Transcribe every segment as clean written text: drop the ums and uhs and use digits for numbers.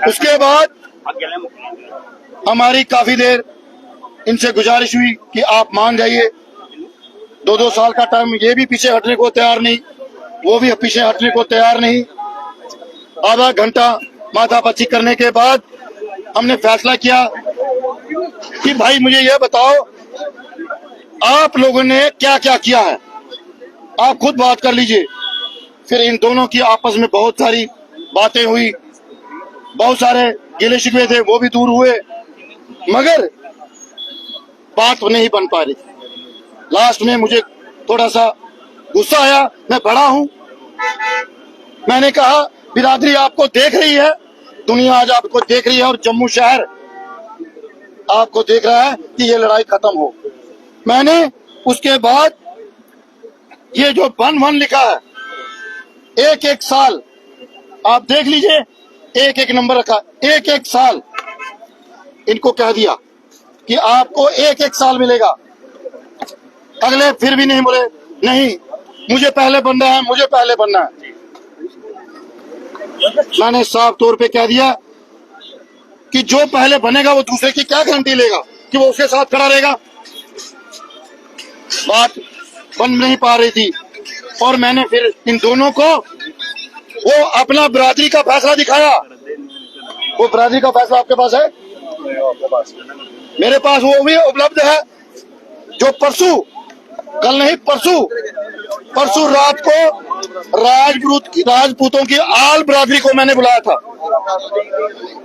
उसके बाद हमारी काफी देर इनसे गुजारिश हुई कि आप मान जाइए। 2-2 साल का टाइम, ये भी पीछे हटने को तैयार नहीं, वो भी पीछे हटने को तैयार नहीं। आधा घंटा माथापच्ची करने के बाद हमने फैसला किया कि भाई मुझे ये बताओ आप लोगों ने क्या क्या किया है, आप खुद बात कर लीजिए। फिर इन दोनों की आपस में बहुत सारी बातें हुई, बहुत सारे गिले शिकवे थे वो भी दूर हुए, मगर बात नहीं बन पा रही। लास्ट में मुझे थोड़ा सा गुस्सा आया, मैं बड़ा हूं, मैंने कहा बिरादरी आपको देख रही है, दुनिया आज आपको देख रही है और जम्मू शहर आपको देख रहा है कि ये लड़ाई खत्म हो। मैंने उसके बाद ये जो 1-1 लिखा है, एक एक साल आप देख लीजिए, एक एक नंबर रखा, एक एक साल इनको कह दिया कि आपको एक एक साल मिलेगा। अगले फिर भी नहीं बोले, नहीं मुझे पहले बनना है, मुझे पहले बनना है। मैंने साफ तौर पे कह दिया कि जो पहले बनेगा वो दूसरे की क्या गारंटी लेगा कि वो उसके साथ खड़ा रहेगा। बात बन नहीं पा रही थी और मैंने फिर इन दोनों को वो अपना बिरादरी का फैसला दिखाया। वो बिरादरी का फैसला आपके पास है, मेरे पास वो भी उपलब्ध है, जो परसों, कल नहीं परसों रात को राजपूतों की आल बिरादरी को मैंने बुलाया था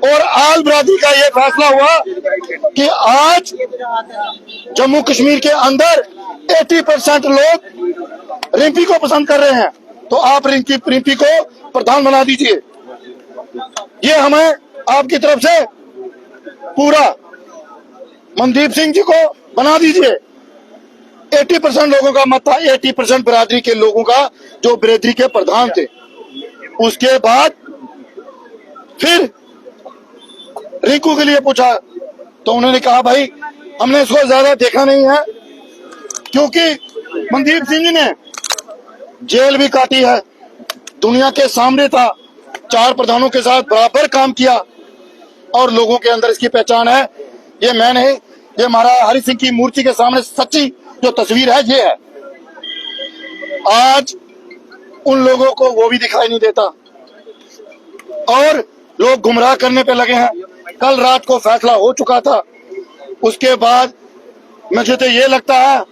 और आल बिरादरी का ये फैसला हुआ कि आज जम्मू कश्मीर के अंदर 80% लोग रिम्पी को पसंद कर रहे हैं, तो आप रिम्पी को प्रधान बना दीजिए। ये हमें आपकी तरफ से पूरा मनदीप सिंह जी को बना दीजिए। 80% लोगों का मत था, 80% बिरादरी के लोगों का, जो बिरादरी के प्रधान थे। उसके बाद फिर रिंकू के लिए पूछा तो उन्होंने कहा भाई हमने इसको ज्यादा देखा नहीं है, क्योंकि मनदीप सिंह जी ने जेल भी काटी है, दुनिया के सामने था, 4 प्रधानों के साथ बराबर काम किया और लोगों के अंदर इसकी पहचान है। ये मैं नहीं, ये महाराज हरि सिंह की मूर्ति के सामने सच्ची जो तस्वीर है ये है। आज उन लोगों को वो भी दिखाई नहीं देता और लोग गुमराह करने पे लगे हैं। कल रात को फैसला हो चुका था, उसके बाद मुझे तो ये लगता है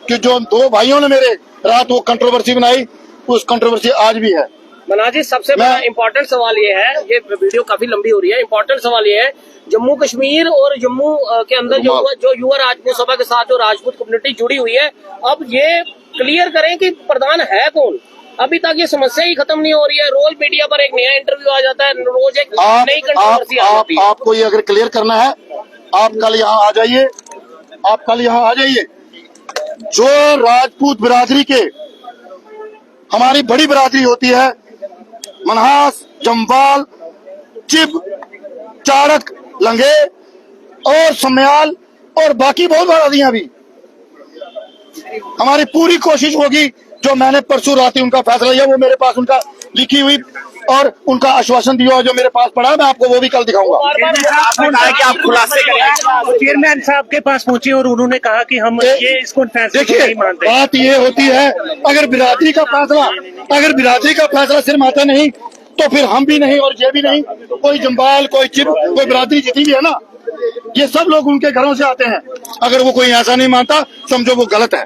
कि जो 2 भाइयों ने मेरे रात वो कंट्रोवर्सी बनाई, उस कंट्रोवर्सी आज भी है। मना जी, सबसे बड़ा इम्पोर्टेंट सवाल ये है, ये वीडियो काफी लंबी हो रही है, इम्पोर्टेंट सवाल ये है, जम्मू कश्मीर और जम्मू के अंदर जो युवा राजपूत सभा के साथ जो राजपूत कम्युनिटी जुड़ी हुई है, अब ये क्लियर करें कि प्रधान है कौन। अभी तक ये समस्या ही खत्म नहीं हो रही है, रोज मीडिया पर एक नया इंटरव्यू आ जाता है, रोज एक नई कंट्रोवर्सी आ जाती है। आपको ये अगर क्लियर करना है, आप कल यहाँ आ जाइए, आप कल यहाँ आ जाइए। जो राजपूत बिरादरी के, हमारी बड़ी बिरादरी होती है, मनहास, जम्वाल, चिब, चारक, लंगे और समयाल और बाकी बहुत बिरादरियां भी, हमारी पूरी कोशिश होगी। जो मैंने परसों रात ही उनका फैसला लिया, वो मेरे पास उनका लिखी हुई और उनका आश्वासन दिया जो मेरे पास पड़ा है, मैं आपको वो भी कल दिखाऊंगा। आप खुलासे करें, चेयरमैन साहब के पास पहुंचे और उन्होंने कहा कि हम ये इसको फैसले को नहीं मानते। बात ये होती है, अगर बिरादरी का फैसला सिर्फ आता नहीं तो फिर हम भी नहीं और ये भी नहीं, कोई जम्बाल, कोई चिप, कोई बिरादरी जितनी भी है ना, ये सब लोग उनके घरों से आते हैं। अगर वो कोई ऐसा नहीं मानता, समझो वो गलत है।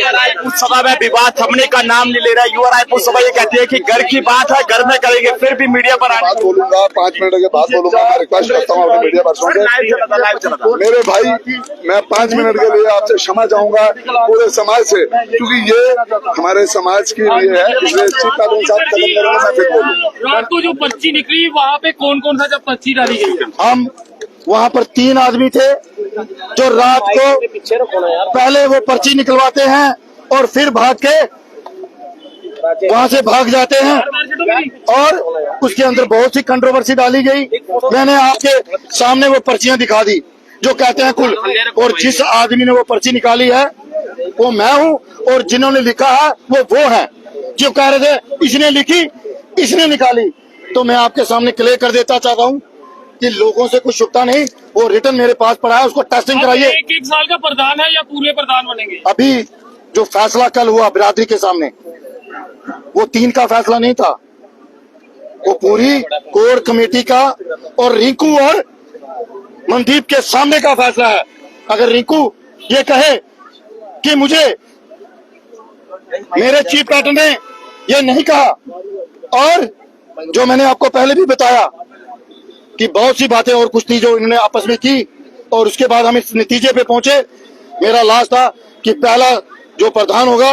राजपूत सभा में विवाद थमने का नाम नहीं ले रहा है। युवा राजपूत सभा ये कहती है कि घर की बात है, घर में करेंगे, फिर भी मीडिया पर बोलूंगा, 5 मिनट के बाद बोलूंगा। मैं रिक्वेस्ट करता हूँ अपने मीडिया पर्सन से, मेरे भाई मैं 5 मिनट के लिए आपसे क्षमा चाहूंगा पूरे समाज से, क्योंकि ये हमारे समाज के लिए है, इसलिए रात को जो पर्ची निकली, वहाँ पे कौन कौन सा जब पर्ची डाली गई? हम वहाँ पर 3 आदमी थे जो रात को पहले वो पर्ची निकलवाते हैं और फिर भाग के वहाँ से भाग जाते हैं और उसके अंदर बहुत सी कंट्रोवर्सी डाली गई। मैंने आपके सामने वो पर्चियां दिखा दी जो कहते हैं कुल, और जिस आदमी ने वो पर्ची निकाली है वो मैं हूँ और जिन्होंने लिखा है वो है। जो कह रहे थे इसने लिखी, इसने निकाली, तो मैं आपके सामने क्लियर कर देता चाहता हूँ कि लोगों से कुछ छुपता नहीं। वो रिटर्न मेरे पास पड़ा है, उसको टेस्टिंग कराइए। एक साल का प्रधान है या पूरे प्रधान बनेंगे? अभी जो फैसला कल हुआ बिरादरी के सामने, वो 3 का फैसला नहीं था, वो पूरी कोर कमेटी का और रिंकू और मनदीप के सामने का फैसला है। अगर रिंकू ये कहे कि मुझे मेरे चीफ पैटर्न ने ये नहीं कहा, और जो मैंने आपको पहले भी बताया कि बहुत सी बातें और कुछ थी जो इन्होंने आपस में की, और उसके बाद हम इस नतीजे पे पहुंचे। मेरा लास्ट था कि पहला जो प्रधान होगा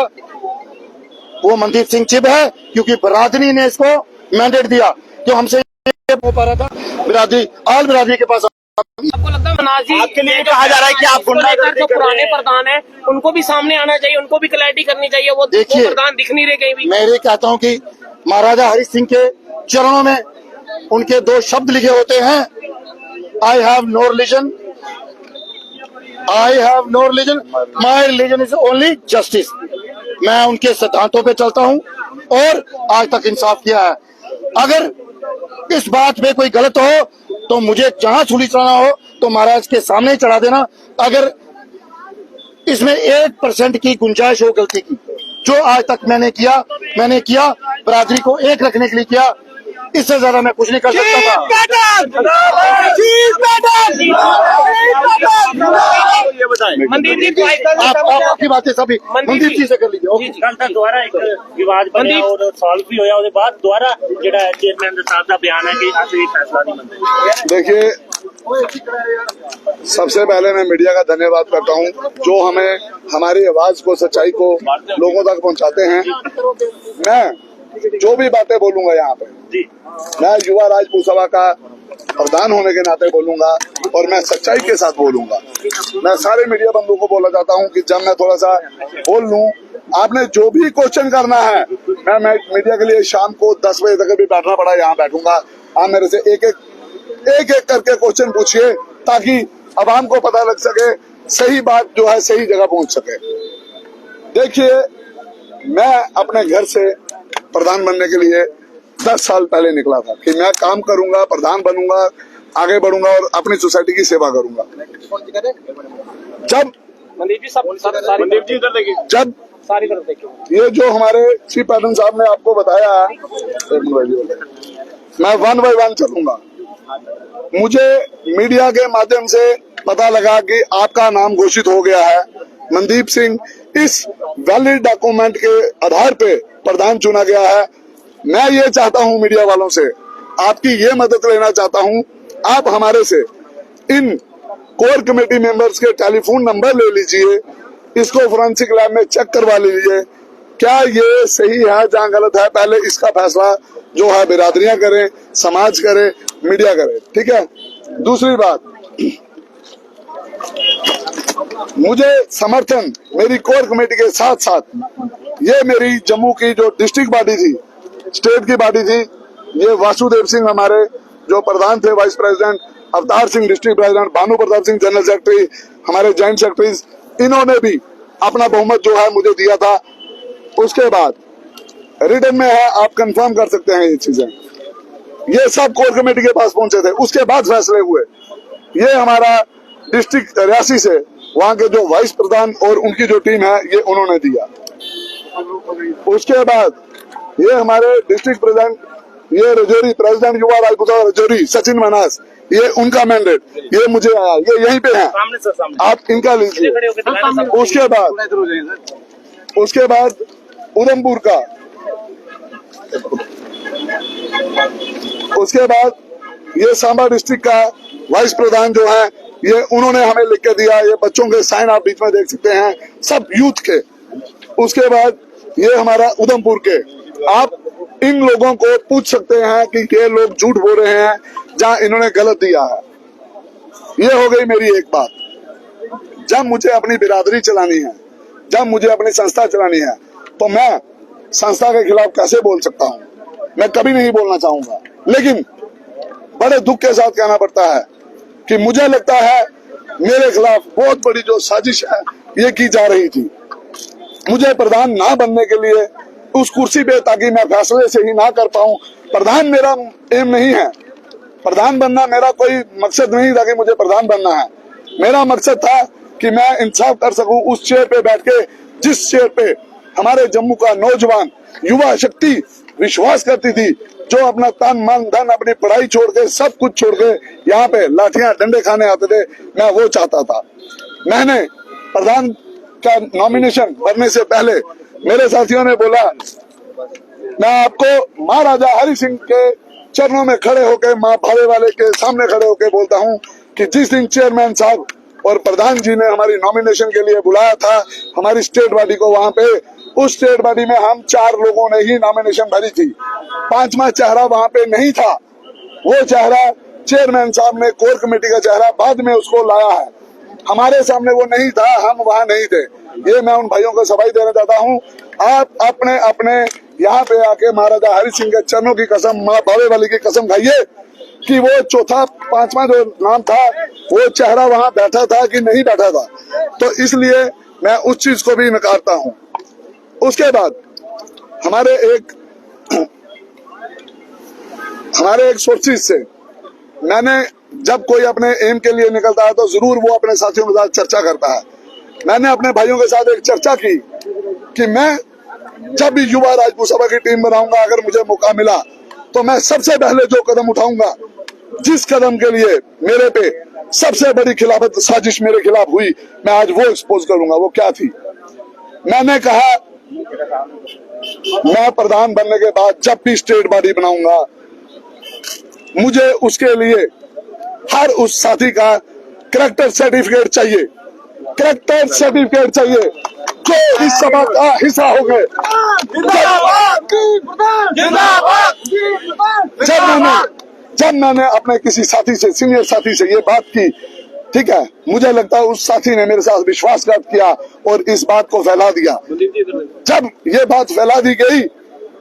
वो मनदीप सिंह चिब है, क्योंकि बिरादरी ने इसको मैंडेट दिया। जो हमसे हो पा रहा था बिरादरी, आल बिरादरी के पास। आपको लगता है मनाजी आपके लिए कहा जा रहा है कि आप गुंडागर्दी जो कर रहे पुराने हैं। प्रधान है उनको भी सामने आना चाहिए, उनको भी क्लैरिटी करनी चाहिए। वो देखिए, प्रधान दिख नहीं रहे कहीं भी। मैं ये कहता हूँ कि महाराजा हरि सिंह के चरणों में उनके 2 शब्द लिखे होते हैं, I have no religion, I have no religion, my religion is only justice. मैं उनके सिद्धांतों पे चलता हूँ और आज तक इंसाफ किया है। अगर इस बात पे कोई गलत हो तो मुझे जहां सूली चढ़ाना हो तो महाराज के सामने चढ़ा देना। अगर इसमें 1% की गुंजाइश हो गलती की, जो आज तक मैंने किया बिरादरी को एक रखने के लिए किया, इससे ज्यादा मैं कुछ नहीं कर सकता था। ये बताएं। मनदीप जी आप आपकी बातें सभी मनदीप जी से कर लीजिए। ओके। कल तक दोबारा एक विवाद बनया और सॉल्व भी होया, उसके बाद दोबारा जेड़ा चेयरमैन साहब का बयान है कि अस फैसला नहीं मनते। देखिए, सबसे पहले मैं मीडिया का धन्यवाद करता हूं जो हमें हमारी आवाज को, सच्चाई को लोगों तक पहुंचाते हैं। मैं जो भी बातें बोलूंगा यहाँ पे, मैं युवा राजपूत सभा का प्रधान होने के नाते बोलूंगा और मैं सच्चाई के साथ बोलूंगा। मैं सारे मीडिया बंधुओं को बोलना चाहता हूं कि जब मैं थोड़ा सा बोल लूं, आपने जो भी क्वेश्चन करना है, मैं मीडिया के लिए शाम को 10 बजे तक भी बैठना पड़ा यहाँ बैठूंगा। आप मेरे से एक एक करके क्वेश्चन पूछिए ताकि आवाम को पता लग सके, सही बात जो है सही जगह पहुंच सके। देखिए, मैं अपने घर से प्रधान बनने के लिए 10 साल पहले निकला था कि मैं काम करूंगा, प्रधान बनूंगा, आगे बढ़ूंगा और अपनी सोसाइटी की सेवा करूंगा। जब मनदीप जी मनदीप जी इधर देखिए। जब सारी तरफ देखिए, ये जो हमारे चीफ पैटर्न साहब ने आपको बताया, मैं 1 बाय 1 चलूंगा। मुझे मीडिया के माध्यम से पता लगा कि आपका नाम घोषित हो गया है, मनदीप सिंह इस वैलिड डॉक्यूमेंट के आधार पे प्रधान चुना गया है। मैं ये चाहता हूं मीडिया वालों से, आपकी ये मदद लेना चाहता हूं, आप हमारे से इन कोर कमेटी मेंबर्स के टेलीफोन नंबर ले लीजिए, इसको फोरेंसिक लैब में चेक करवा लीजिए, क्या ये सही है, जहां गलत है पहले इसका फैसला जो है बिरादरियां करें, समाज करे, मीडिया करे। ठीक है। दूसरी बात, मुझे समर्थन मेरी कोर कमेटी के साथ साथ ये मेरी जम्मू की जो डिस्ट्रिक्ट बॉडी थी, स्टेट की बॉडी थी, ये वासुदेव सिंह हमारे जो प्रधान थे, vice president, Avtar Singh district president, Bhanu Pratap Singh general secretary, हमारे जॉइंट सेक्रेटरीज, इन्होंने भी अपना बहुमत जो है मुझे दिया था। उसके बाद रिटर्न में है, आप कंफर्म कर सकते हैं ये चीजें, ये सब कोर कमेटी के पास पहुंचे थे। उसके बाद फैसले हुए। ये हमारा डिस्ट्रिक्ट रियासी से वहां के जो वाइस प्रधान और उनकी जो टीम है, ये उन्होंने दिया। उसके बाद ये हमारे डिस्ट्रिक्ट प्रेसिडेंट, ये रजौरी प्रेसिडेंट युवा राजपूत रजौरी सचिन मनास, ये उनका मैंडेट, ये मुझे आया, ये यहीं पे है, आप इनका लीजिए। उसके बाद उधमपुर का, उसके बाद ये सांबा डिस्ट्रिक्ट का वाइस प्रधान जो है, ये उन्होंने हमें लिख के दिया, ये बच्चों के साइन आप बीच में देख सकते हैं, सब यूथ के। उसके बाद ये हमारा उधमपुर के, आप इन लोगों को पूछ सकते हैं कि ये लोग झूठ बोल रहे हैं जहां इन्होंने गलत दिया है। ये हो गई मेरी एक बात। जब मुझे अपनी बिरादरी चलानी है, जब मुझे अपनी संस्था चलानी है, तो मैं संस्था के खिलाफ कैसे बोल सकता हूँ? मैं कभी नहीं बोलना चाहूंगा। लेकिन बड़े दुख के साथ कहना पड़ता है कि मुझे लगता है मेरे खिलाफ बहुत बड़ी जो साजिश है ये की जा रही थी। मुझे प्रधान ना बनने के लिए उस कुर्सी पे ताकि मैं फैसले से ही ना कर पाऊं। प्रधान मेरा एम नहीं है, प्रधान बनना मेरा कोई मकसद नहीं था कि मुझे प्रधान बनना है। मेरा मकसद था कि मैं इंसाफ कर सकूं उस चेयर पे बैठ के जिस चेयर पे हमारे जम्मू का नौजवान युवा शक्ति विश्वास करती थी, जो अपना तन मन धन अपनी पढ़ाई छोड़ के सब कुछ छोड़ के यहाँ पे लाठियां डंडे खाने आते थे। मैं वो चाहता था। मैंने प्रधान का नॉमिनेशन भरने से पहले मेरे साथियों ने बोला, मैं आपको महाराजा हरि सिंह के चरणों में खड़े होकर माँ भावे वाले के सामने खड़े होकर बोलता हूँ कि जिस दिन चेयरमैन साहब और प्रधान जी ने हमारी नॉमिनेशन के लिए बुलाया था हमारी स्टेट बॉडी को, वहां पे उस स्टेट बॉडी में हम 4 लोगों ने ही नॉमिनेशन भरी थी। 5वां चेहरा वहां पे नहीं था। वो चेहरा चेयरमैन साहब ने कोर कमेटी का चेहरा बाद में उसको लाया है। हमारे सामने वो नहीं था, हम वहां नहीं थे। ये मैं उन भाइयों को सफाई देना चाहता हूँ। आप अपने अपने यहाँ पे आके महाराजा हरि सिंह के चरणों की कसम, माँ भावे वाली की कसम खाइए कि वो चौथा 5वां जो नाम था वो चेहरा वहां बैठा था कि नहीं बैठा था। तो इसलिए मैं उस चीज को भी नकारता हूँ। उसके बाद हमारे एक सोर्सेज से मैंने, जब कोई अपने एम के लिए निकलता है तो जरूर वो अपने साथियों के साथ चर्चा करता है। मैंने अपने भाइयों के साथ एक चर्चा की कि मैं जब भी युवा राजपूत सभा की टीम बनाऊंगा, अगर मुझे मौका मिला तो मैं सबसे पहले जो कदम उठाऊंगा, जिस कदम के लिए मेरे पे सबसे बड़ी खिलाफत साजिश मेरे खिलाफ हुई, मैं आज वो एक्सपोज करूंगा। वो क्या थी? मैंने कहा मैं प्रधान बनने के बाद जब भी स्टेट बॉडी बनाऊंगा, मुझे उसके लिए हर उस साथी का कैरेक्टर सर्टिफिकेट चाहिए, कैरेक्टर सर्टिफिकेट चाहिए जो इस सभा का हिस्सा हो गए। जब मैंने अपने किसी साथी से, सीनियर साथी से ये बात की, ठीक है, मुझे लगता है उस साथी ने मेरे साथ विश्वासघात किया और इस बात को फैला दिया। जब ये बात फैला दी गई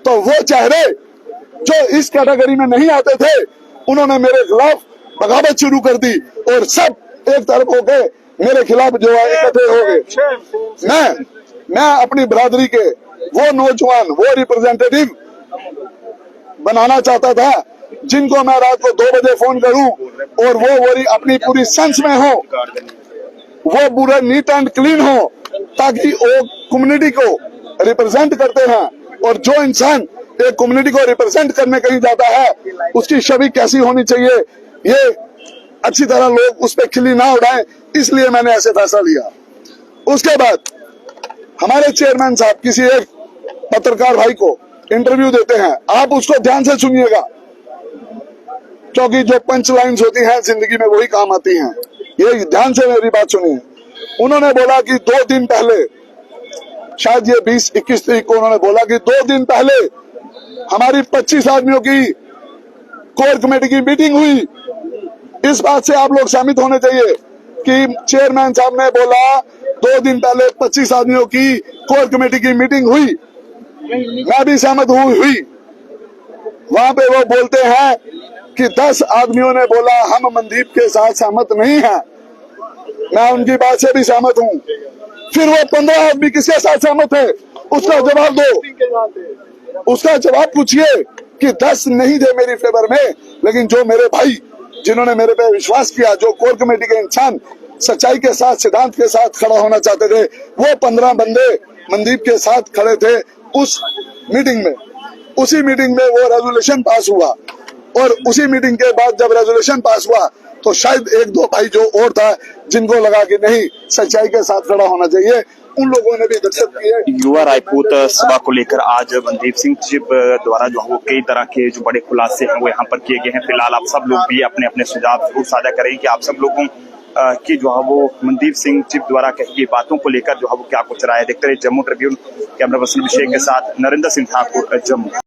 तो वो चेहरे जो इस कैटेगरी में नहीं आते थे, उन्होंने मेरे खिलाफ बगावत शुरू कर दी और सब एक तरफ हो गए, मेरे खिलाफ जो है इकट्ठे हो गए। मैं अपनी बरादरी के वो नौजवान, वो रिप्रेजेंटेटिव बनाना चाहता था जिनको मैं रात को 2 बजे फोन करूं और वो अपनी पूरी सेंस में हो, वो पूरा नीट एंड क्लीन हो, ताकि वो कम्युनिटी को रिप्रेजेंट करते हैं। और जो इंसान एक कम्युनिटी को रिप्रेजेंट करने कहीं जाता है, उसकी छवि कैसी होनी चाहिए, ये अच्छी तरह लोग उस पर खिल्ली ना उड़ाएं, इसलिए मैंने ऐसे फैसला लिया। उसके बाद हमारे चेयरमैन साहब किसी एक पत्रकार भाई को इंटरव्यू देते हैं, आप उसको ध्यान से सुनिएगा, क्योंकि जो पंच लाइन्स होती हैं जिंदगी में वही काम आती हैं। ये ध्यान से मेरी बात सुनिए। उन्होंने बोला कि 2 दिन पहले, शायद ये 20-21 तारीख को उन्होंने बोला कि 2 दिन पहले हमारी 25 आदमियों की कोर कमेटी की मीटिंग हुई। इस बात से आप लोग सहमत होने चाहिए कि चेयरमैन साहब ने बोला 2 दिन पहले 25 आदमियों की कोर कमेटी की मीटिंग हुई। मैं भी सहमत हुई। वहां पे वो बोलते हैं कि 10 आदमियों ने बोला हम मनदीप के साथ सहमत नहीं हैं। मैं उनकी बात से भी सहमत हूँ। फिर वो 15 आदमी किसके साथ सहमत है, उसका जवाब दो। उसका जवाब पूछिए कि 10 नहीं थे मेरी फेवर में, लेकिन जो मेरे भाई जिन्होंने मेरे पे विश्वास किया, जो कोर कमेटी के इंसान सच्चाई के साथ, सिद्धांत के साथ खड़ा होना चाहते थे, वो 15 बंदे मनदीप के साथ खड़े थे उस मीटिंग में। उसी मीटिंग में वो रेजोल्यूशन पास हुआ और उसी मीटिंग के बाद जब रेजोल्यूशन पास हुआ तो शायद 1-2 भाई जो और था जिनको लगा कि नहीं सच्चाई के साथ खड़ा होना चाहिए, उन लोगों ने भी दस्तखत किए। युवा राजपूत सभा को लेकर आज मनदीप सिंह चिब द्वारा जो है वो कई तरह के जो बड़े खुलासे हैं वो यहाँ पर किए गए हैं। फिलहाल आप सब लोग भी अपने अपने सुझाव जरूर साझा करें कि आप सब लोगों की जो है वो मनदीप सिंह चिब द्वारा कही गई बातों को लेकर जो है वो क्या कुछ राय। देखते रहे जम्मू ट्रिब्यून। कैमरा पर्सन अभिषेक के साथ नरेंद्र सिंह ठाकुर, जम्मू।